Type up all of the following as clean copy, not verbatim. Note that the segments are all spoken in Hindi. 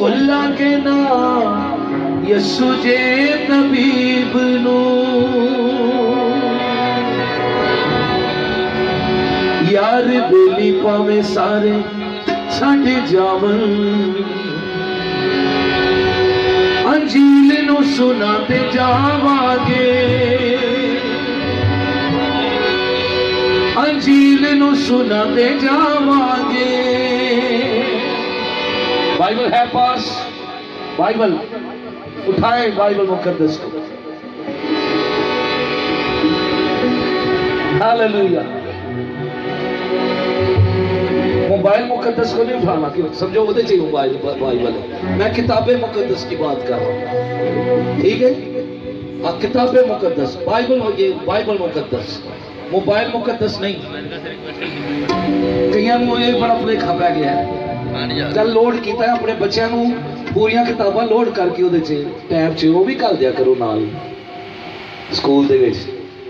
भुला के ना यसु जे तबीब नू यार बेली पावे सारे छड़ जावन अंजील नू सुनाते जावांगे अंजील नू सुनाते जावांगे। बाइबल है पास, बाइबल उठाए, बाइबल मुकद्दस को। हालेलुया। मोबाइल मुकद्दस को नहीं उठाना, क्यों समझो वो चाहिए मोबाइल बाइबल है। मैं किताबें मुकद्दस की बात कर रहा हूँ, ठीक है। हाँ, किताबें मुकद्दस, बाइबल, ये बाइबल मुकद्दस, मोबाइल मुकद्दस नहीं। कई मुझे बड़ा भुलेखा पै गया है। कल लोड किया अपने बच्चों को पूरियां किताबां लोड करके वो टैब च वो भी घल दिया करो नाल स्कूल दे विच,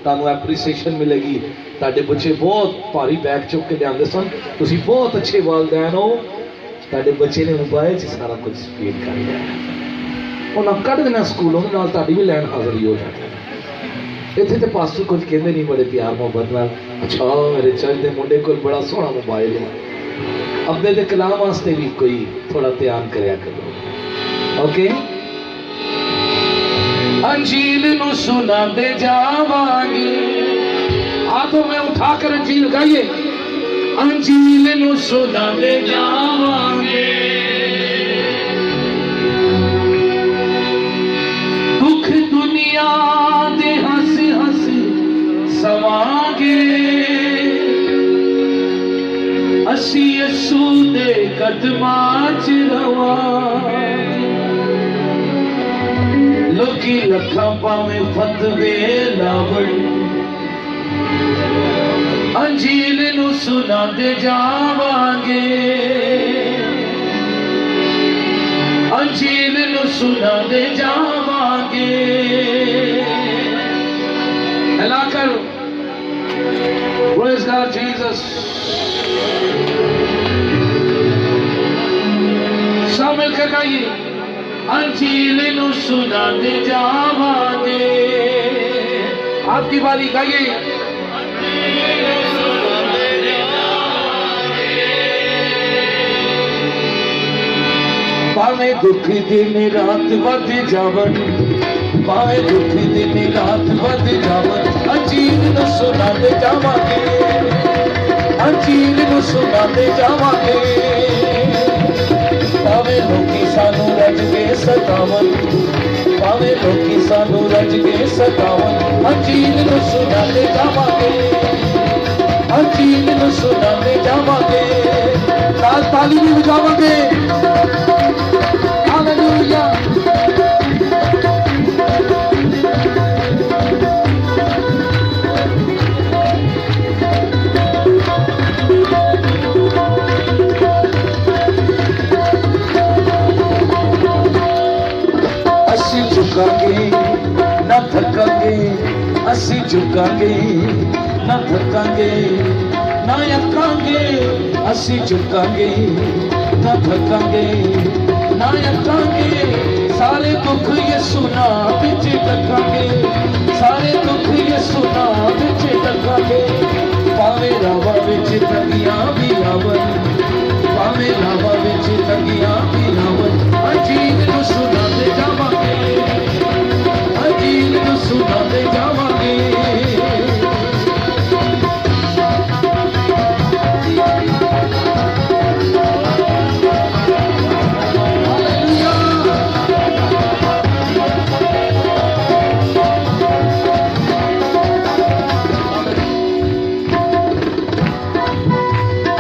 तुहानूं एप्रीसीएशन मिलेगी। तुहाडे बच्चे बहुत भारी बैग चुक के लिआंदे सन, तुसीं बहुत अच्छे वालदैन हो, तुहाडे बच्चे ने मोबाइल च सारा कुछ फीड कर लिया, उन्हें कढ़ देना स्कूलों नाल, तुहाडी भी लैन हाज़र हो जाती है। इत्थे तो पास्टर कुछ कहते नहीं, बड़े प्यार मोहब्बत नाल, अच्छा मेरे चर्च दे मुंडे कोल बड़ा सोहना मोबाइल है, अब्बे दे कलाम वास्ते भी कोई थोड़ा ध्यान करया करो। ओके, अंजील नू सुनाते जावांगे। हाथों में उठाकर अंजील गाइए, अंजील नू सुनाते जावांगे। दुख दुनिया दे हंस हंस सवांगे, असी यसू दे कदमां च रवांगे। लोकी लखां पावें फतवे लावण, अंजील नू सुनाते जावांगे। अंजील नू सुनाते जावांगे। हिलाकर Praise God Jesus। सब मिलकर गाइए, अंजील नू सुनाते जावांगे। आपकी बारी, गाइए। भावे दुख दिन रात वध जावन, भावे दुख दिन रात वध जावन, अंजील नू सुनाते जावांगे। अंजील नू सुनाते जावांगे। भावे लोकी सानू रज के सतावन, भावे लोकी सानू रज के सतावन, अंजील नू सुनाते जावांगे। अंजील नू सुनाते जावांगे। नाल ताली भी बजावांगे। हालेलुया। झुकांगे ना थकांगे, असी झुकांगे ना थकांगे, ना अकांगे, असी झुकांगे ना थकांगे, ना अकांगे। सारे दुख यसू नाम विच ढकांगे, सारे दुख यसू नाम विच ढकांगे। भावे रावा विच तंगियां भी लावन, भावे रावा विच तंगियां भी लावन, अंजील नू सुनाते जावांगे। अंजील नू सुनाते जावांगे।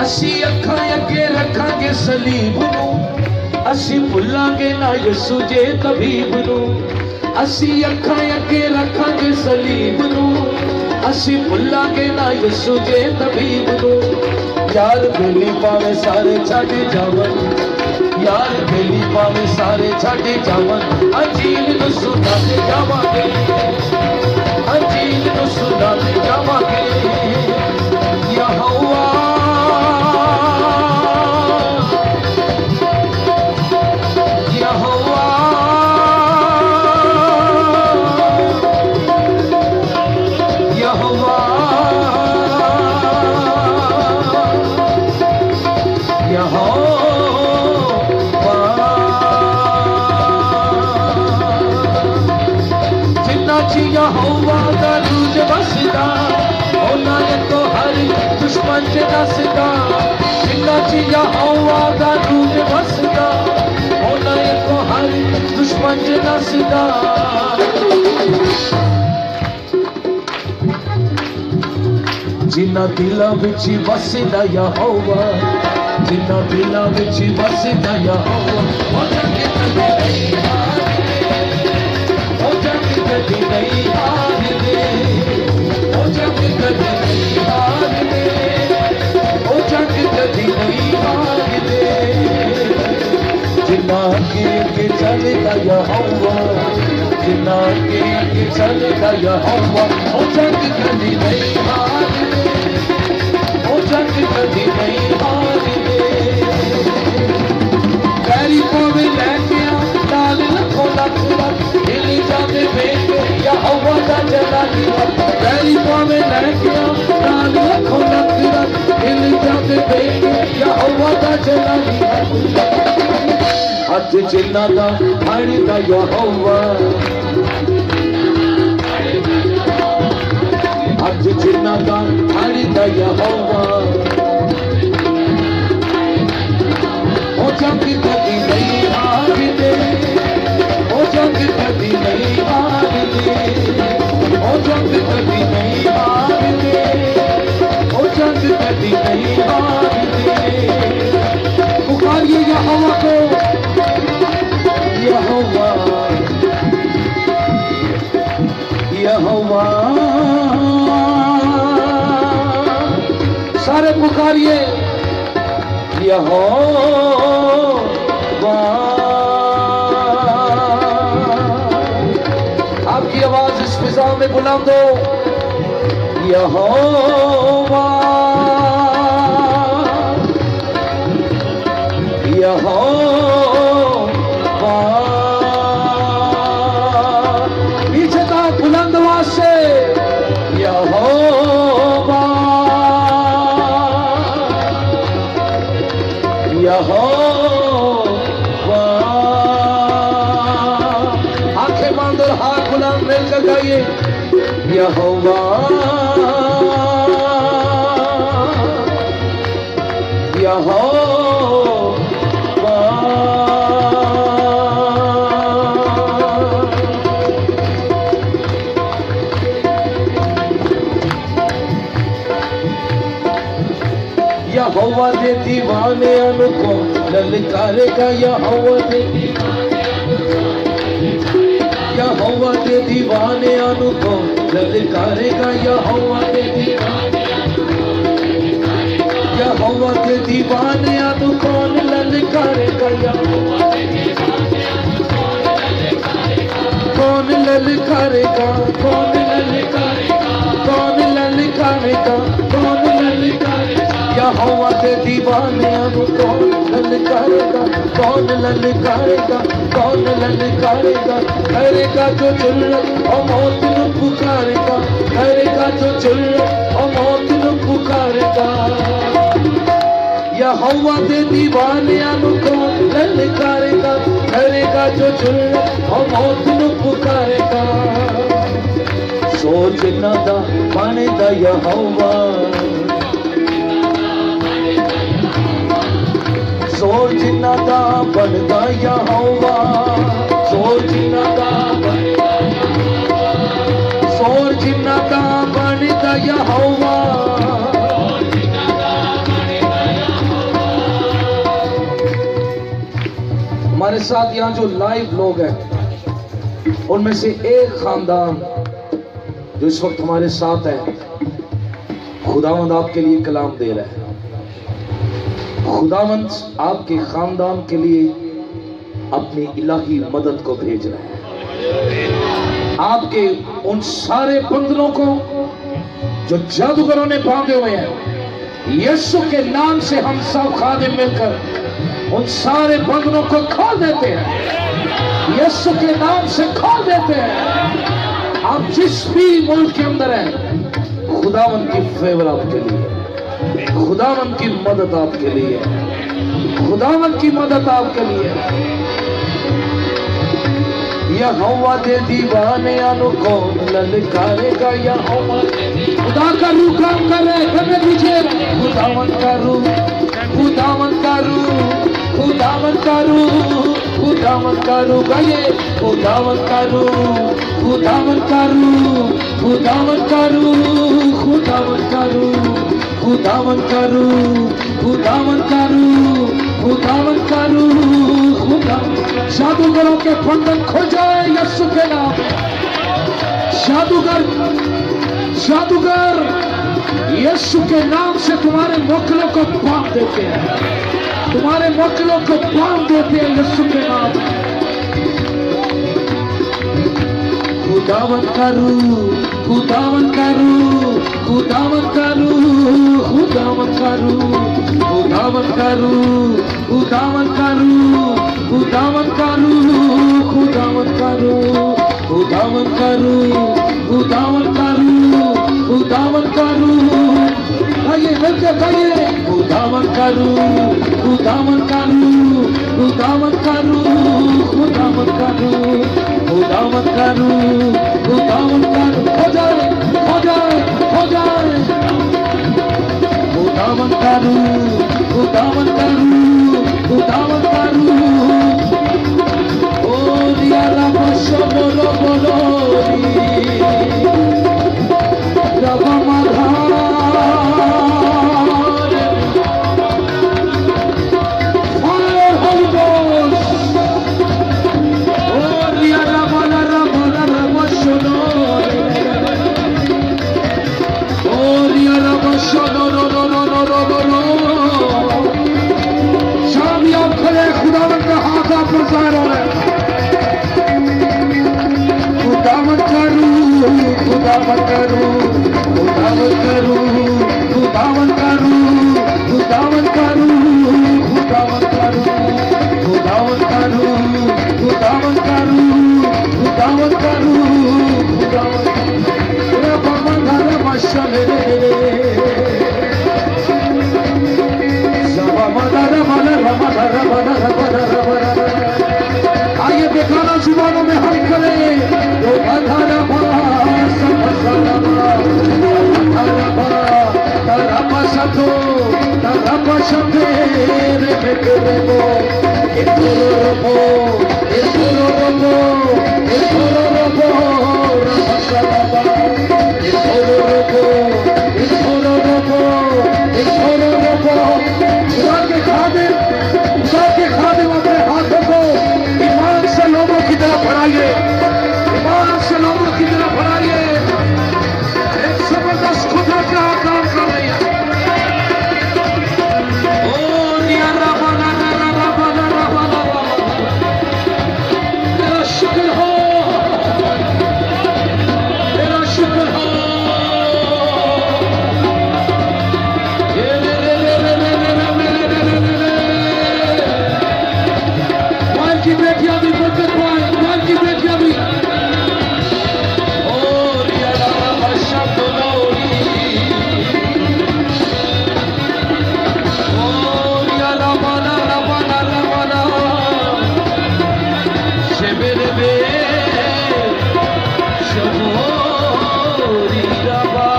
असी अखां अगे रखांगे सलीब नू, असी भुलांगे ना यसू जे तबीब नू। असी अखां अगे रखांगे सलीब नू, असी भुलांगे ना यसू जे तबीब नू। यार बेली पावे सारे छड़ जावन, यार बेली पावे सारे छड़ जावन, अंजील नू सुनाते जावांगे। अंजील नू सुनाते जावांगे। यहोवा यहोवा यहोवा यहोवा जिन्ना ची यहोवा दा रूज बसदा होना तो हर दुश्मन च नसदा जिन्ना ची यहोवा दा रूज बसदा होना तो हर दुश्मन च नसदा जिन्ना दिलां विच वसदा यहोवा जिन्ना दिलां विच वसदा यहोवा ओ जग कदे नहीं हारदे ओ जग कदे नहीं हारदे ओ जग कदे नहीं हारदे ओ जग कदे नहीं हारदे जिन्ना के चलदा यहोवा जिन्ना के चलदा यहोवा ओ जग कदे नहीं हारदे ओ जग कदे नहीं हारदे पैरी पावे लैके नाल लखों लख रख हिल जावे वेख यहोवा दा जलाली पैरी पावे लैके नाल लखों लख रख हिल जावे वेख यहोवा दा जलाली अज जिन्ना दा फड़दा यहोवा अज जिन्ना दा फड़दा यहोवा ओ जग कदी नहीं हारदे ओ जग कदी नहीं हारदे ओ जग कदी नहीं हारदे ओ जग कदी नहीं हारदे पुकारिए यहोवा को यहोवा यहोवा सारे पुकारिए यहोवा आपकी आवाज इस फिजा में बुलंद हो यहोवा यहोवा पीछे था बुलंद आवाज से यहोवा यहोवा आंखें बंद और हाथ बुलंद मिलकर गाइए यहोवा यहोवा यहोवा दे दीवाने को ललकारेगा यहोवा दे यहोवा दे दीवाने को ललकारेगा यहोवा दे यहोवा दे दीवाने कौन ललकारेगा कौन ललकारेगा कौन ललकारेगा कौन ललकारेगा कौन ललकारेगा यहोवा दे दीवाने कौन ललकारेगा कौन ललकारेगा कौन ललकारेगा करेगा जो जुर्रत और मौत न पुकारेगा करेगा जो जुर्रत और मौत न पुकारेगा यहोवा दे दीवाने कौन ललकारेगा करेगा जो जुर्रत और मौत न पुकारेगा सोच ना दा पाने दा यहोवा सोच जिन्ना दा बनदा यहोवा सोच जिन्ना दा सोच जिन्ना दा बनदा यहोवा हमारे साथ यहाँ जो लाइव लोग हैं उनमें से एक खानदान जो इस वक्त हमारे साथ है खुदावंद आपके लिए कलाम दे रहा है खुदावंद आपके खानदान के लिए अपनी इलाही मदद को भेज रहा है आपके उन सारे बंधनों को जो जादूगरों ने बांधे हुए हैं यीशु के नाम से हम सब खादिम मिलकर उन सारे बंधनों को खोल देते हैं, यीशु के नाम से खोल देते हैं। आप जिस भी मुल्क के अंदर हैं, खुदावन की फेवर आपके लिए, खुदावन की मदद आपके लिए, खुदावन की मदद आपके लिए। यहोवा दे दीवाने आनो कौन ललकारेगा, यहोवा खुदा का रूह काम कर रहे करने दीजिए। खुदावन का रूह, खुदावन का रूह, खुदावन का रूह, खुदावन का रूह गाइए। खुदावन का रूह, खुदावन का रूह, खुदावन का रूह, खुदावन का रूह, खुदावन का रूह, खुदावन का रूह, खुदावन का रूह, खुदावन। जादूगरों के बंधन खुल जाए यीशु के नाम। जादूगर, जादूगर यीशु के नाम से तुम्हारे मोकलों को बांध देते हैं, तुम्हारे मोकलों को बांध देते हैं यीशु के नाम। खुदावन का रूह, खुदावन का रूह, खुदावन का रूह, खुदावन का रूह, खुदावन का रूह, खुदावन का रूह, खुदावन का रूह, खुदावन का रूह, खुदावन का रूह, खुदावन का रूह, खुदावन का रूह। आइए मिलके गाइए। खुदावन का रूह, खुदावन का रूह, खुदावन का रूह, खुदावन का रूह, खुदावन का रूह, खुदावन का रूह। हो जाए, हो जाए, हो जाए। खुदावन का रूह, खुदावन का रूह, खुदावन का रूह। ओ दिया रबा बोलो बोलो रबा माधार फायर होली गोस्ट। ओ दिया रबा रबा शोनो, ओ दिया रबा शोनो no no no no no no. शामी आप खड़े, खुदावन का हाथ आप पर जाहिर हो रहा है। खुदावन का रूह, खुदावन का रूह, खुदावन का रूह, खुदावन का रूह, खुदावन का रूह, खुदावन का रूह, खुदावन का रूह, खुदावन का रूह, खुदावन का रूह, खुदावन रे बाबा धारा मशले जबा Madara Madara Madara Madara Madara. आइए बेगाना जुबानों में हम करें। तो अधारा तारा पशे रे बेटे रो रोबो, रोबो, रोबो, रोबो, रमसलाबा, रोबो, रोबो, रोबो। खुदा के खादिम, खुदा के खादिम अपने हाथों को ईमान से लोगों की तरफ बढ़ाइए, ईमान से लोगों की तरफ बढ़ाइए। एक जबरदस्त खुदा क्या काम कर रही है। ओ निया रबा रबा रबा रबा रबा। तेरा शुक्र हो, तेरा शुक्र हो। की बेटियां भी बरकत पाए, माल की बेटियां भी। ओ रिया रबा शब्द लोरी, ओ रिया रबा रबा रबा शेबेरे बे शबोरी रबा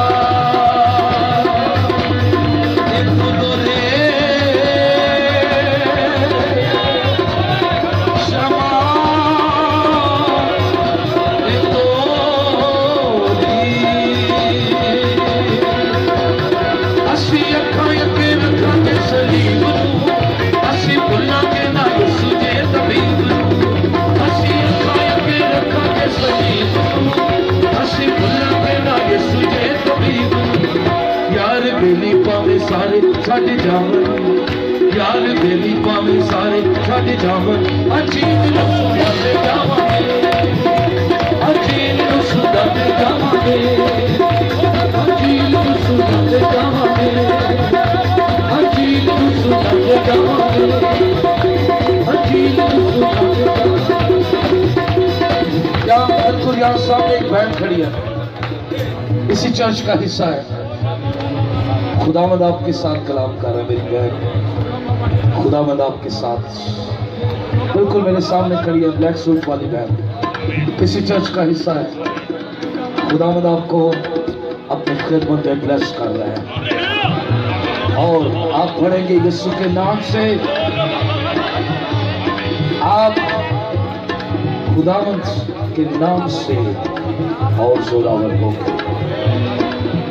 देखो रे सारे छड़ जावन, यार बेली पावे सारे छड़ जावन। अजीब सुधा ते जावांगे, अजीब सुधा ते जावांगे, अजीब सुधा ते जावांगे, अजीब सुधा ते जावांगे। यहाँ सामने एक बहन खड़ी है, इसी चर्च का हिस्सा है। खुदावंद आपके साथ कलाम कर रहा है मेरी बहन। खुदावंद आपके साथ बिल्कुल मेरे सामने खड़ी है, ब्लैक सूट वाली बहन, इसी चर्च का हिस्सा है। खुदावंद आपको अपने खिदमत में ब्लेस कर रहा है और आप पढ़ेंगे यीशु के नाम से, आप खुदावंद के नाम से और जोरावर होंगे।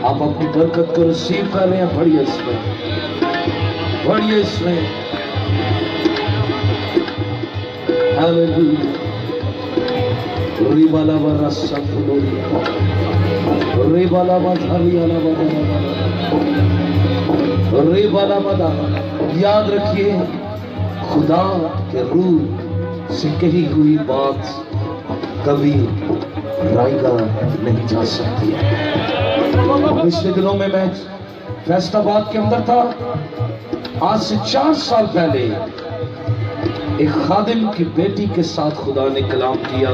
आप अपनी बरकत को रिसीव कर रहे हैं। बढ़िए इसमें, बढ़िए इसमें। हालेलुया। रिबाला वाला संतलोरी, रिबाला वाला रिबाला वाला। याद रखिए, खुदा के रूह से कही हुई बात कभी रायगा नहीं जा सकती है। पिछले दिनों में मैं फैसलाबाद के अंदर था। आज से 4 साल पहले एक खादिम की बेटी के साथ खुदा ने कलाम किया।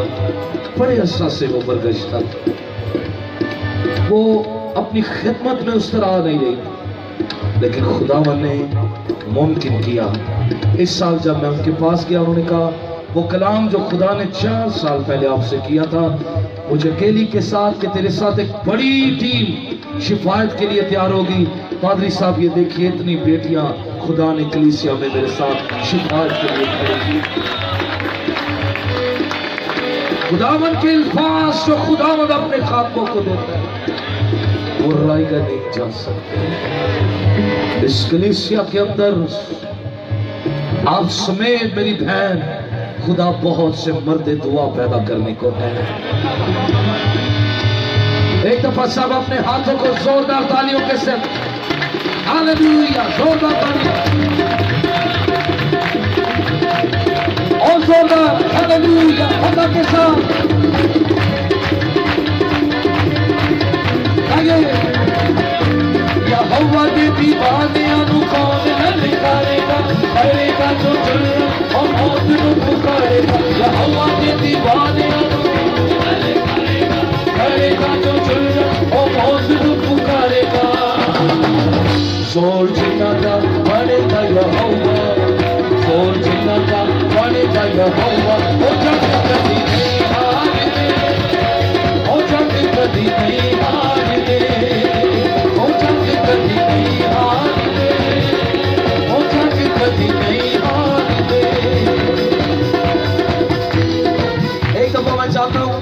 बड़े अरसा से वो बरगश था, वो अपनी खिदमत में उस तरह आ नहीं रही, लेकिन खुदावन ने मुमकिन किया। इस साल जब मैं उनके पास गया, उन्होंने कहा वो कलाम जो खुदा ने 4 साल पहले आपसे किया था, मुझे अकेली के साथ कि तेरे साथ एक बड़ी टीम शिफायत के लिए तैयार होगी। पादरी साहब ये देखिए, इतनी बेटियां खुदा ने कलीसिया में मेरे साथ शिफायत के लिए खड़ी। खुदावन के अल्फाज जो खुदावन अपने खातों को देता है, वो रायगा नहीं जा सकते। इस कलीसिया के अंदर आप समेत मेरी बहन, खुदा बहुत से मर्दे दुआ पैदा करने को है। एक दफा सब अपने हाथों को जोरदार तालियों के साथ, हालेलुया, जोरदार तालियां और जोरदार हालेलुया खुदा के साथ। आगे यहोवा दे दीवानियां नु कौन ललकारेगा, करेगा जो जुल्म और मौत नु पुकारेगा। यहोवा दे दीवानियां नु ललकारेगा, करेगा जो जुल्म और मौत नु पुकारेगा। जोर जिन्ना दा बनेगा यहोवा, जोर जिन्ना दा बनेगा यहोवा। ओ जग कदी नहीं हारते, ओ जग कदी नहीं हारते, ओ जग कदी नहीं हारते, ओ जग कदी नहीं हारते। एक दफा मैं चाहता हूँ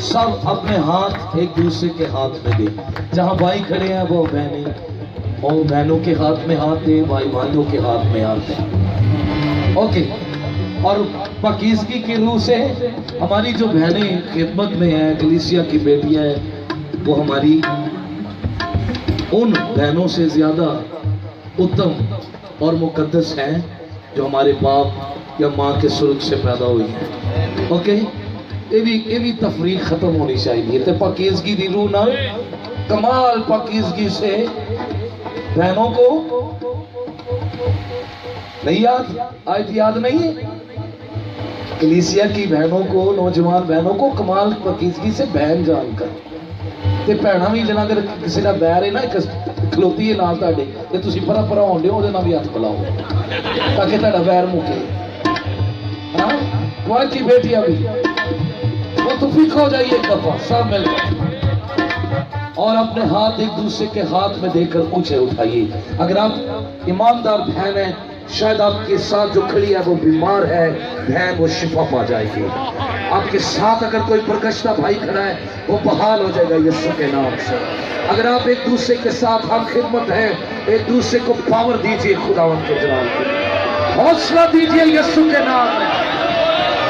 सब अपने हाथ एक दूसरे के हाथ में दे। जहाँ भाई खड़े हैं वो बहनें, और बहनों के हाथ में हाथ दे, भाई भाइयों के हाथ में हाथ दे। ओके। और पाकीज़गी की रूह से हमारी जो बहनें खिदमत में हैं, कलीसिया की बेटियां हैं, वो हमारी उन बहनों से ज्यादा उत्तम और मुकद्दस हैं जो हमारे बाप या माँ के सुर्ग से पैदा हुई हैं। ओके, ये भी तफरीक खत्म होनी चाहिए। तो पाकीज़गी की रूह ना, कमाल पाकीज़गी से बहनों को नहीं याद, आज याद नहीं है, कलीसिया की बहनों को, नौजवान बहनों को कमाल पाकीज़गी से बहन जानकर ते भैणां भी जना अगर किसी का बैर है ना, एक खलोती है नाल तुहाडे ते तुसीं परा परा होण दिओ, ओहदे नाल भी हत्थ मिलाओ ताकि तुहाडा बैर मुके। हाँ, वहाँ की बेटियां भी वो तो फिक हो जाइए एक दफा सब मिलकर, और अपने हाथ एक दूसरे के हाथ में देकर ऊंचे उठाइए। अगर आप ईमानदार बहन है, शायद आपके साथ जो खड़ी है वो बीमार है, बहन वो शिफा पा जाएगी। आपके साथ अगर कोई प्रकश्ता भाई खड़ा है वो बहाल हो जाएगा यीशु के नाम से। अगर आप एक दूसरे के साथ हम खिदमत है, एक दूसरे को पावर दीजिए, खुदावंद के जलाल को हौसला दीजिए यीशु के नाम में,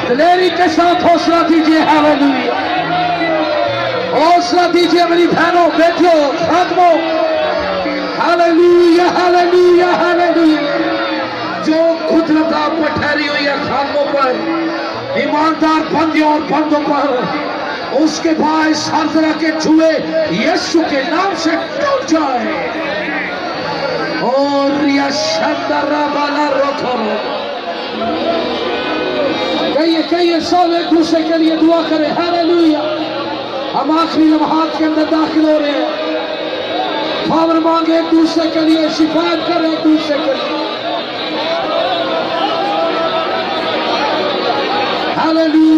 दिलेरी के साथ हौसला दीजिए। हालेलुया, हौसला दीजिए मेरी बहनों, बेटियों, खातमों। Hallelujah, hallelujah, hallelujah. जो कुदरत आप पर ठहरी हुई है खातमों पर, ईमानदार बंदियों और बंदों पर, उसके बाद हर तरह के जुए यीशु के नाम से टूट जाए। और कहिए सब एक दूसरे के लिए दुआ करें। हालेलुया। हम आखिरी लम्हात के अंदर दाखिल हो रहे हैं। पावर मांगे एक दूसरे के लिए, शिफायत करें एक दूसरे के लिए। हालेलुया।